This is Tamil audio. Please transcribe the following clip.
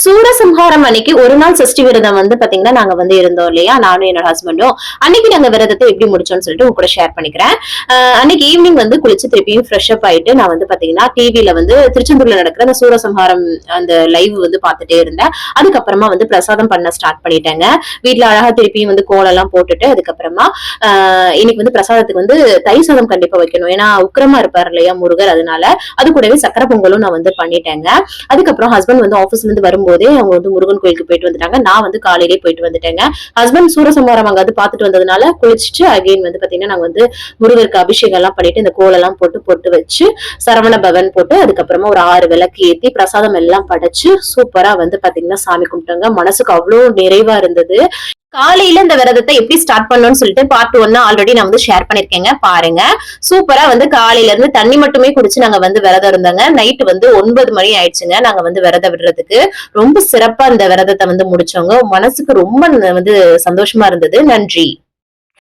சூரசம்ஹாரம் அன்னைக்கு ஒரு நாள் சஷ்டி விரதம் வந்து பாத்தீங்கன்னா நாங்க வந்து இருந்தோம் இல்லையா, நானும் என்னோட ஹஸ்பண்டும். அன்னைக்கு நாங்க விரதத்தை எப்படி முடிச்சோம்னு சொல்லிட்டு உங்க கூட ஷேர் பண்ணிக்கிறேன். அன்னைக்கு ஈவினிங் வந்து குளிச்சு திருப்பியும் ஃப்ரெஷ் அப் ஆயிட்டு நான் வந்து பாத்தீங்கன்னா டிவில வந்து திருச்செந்தூர்ல நடக்கிற அந்த சூரசம்ஹாரம் அந்த லைவ் வந்து பாத்துட்டே இருந்தேன். அதுக்கப்புறமா வந்து பிரசாதம் பண்ண ஸ்டார்ட் பண்ணிட்டேங்க. வீட்டுல அழகா திருப்பியும் வந்து கோலம் எல்லாம் போட்டுட்டு அதுக்கப்புறமா இன்னைக்கு வந்து பிரசாதத்துக்கு வந்து தயிர் சாதம் கண்டிப்பா வைக்கணும். ஏன்னா உக்கிரமா இருப்பாரு இல்லையா முருகர், அதனால அது கூடவே சக்கரை பொங்கலும் நான் வந்து பண்ணிட்டேங்க. அதுக்கப்புறம் ஹஸ்பண்ட் வந்து ஆபீஸ்ல இருந்து வரும்போதே அவங்க வந்து முருகன் கோயிலுக்கு போயிட்டு வந்துட்டாங்க. நான் வந்து காலையிலே போயிட்டு வந்துட்டேங்க. ஹஸ்பண்ட் சூரசம்ஹாரம் அங்க வந்து பாத்துட்டு வந்ததுனால குளிச்சுட்டு அகைன் வந்து பாத்தீங்கன்னா நாங்க வந்து முருகருக்கு அபிஷேகம் எல்லாம் பண்ணிட்டு இந்த கோலம் எல்லாம் போட்டு பொட்டு வச்சு சரவண பவன் போட்டு அதுக்கப்புறமா ஒரு 6 விளக்கு ஏத்தி பிரசாதம் எல்லாம் படைச்சு சூப்பரா வந்து பாத்தீங்கன்னா சாமி கும்பிட்டாங்க. மனசுக்கு அவ்வளவு நிறைவா இருந்தது. காலையில இந்த விரதத்தை எப்படி ஸ்டார்ட் பண்ணணும்னு சொல்லிட்டு பார்ட் 1 ஆல்ரெடி நான் வந்து ஷேர் பண்ணிருக்கேங்க, பாருங்க. சூப்பரா வந்து காலையில இருந்து தண்ணி மட்டுமே குடிச்சு நாங்க வந்து விரதம் இருந்தாங்க. நைட்டு வந்து 9 மணி ஆயிடுச்சுங்க நாங்க வந்து விரதம் விடுறதுக்கு. ரொம்ப சிறப்பா இந்த விரதத்தை வந்து முடிச்சோங்க. மனசுக்கு ரொம்ப வந்து சந்தோஷமா இருந்தது. நன்றி.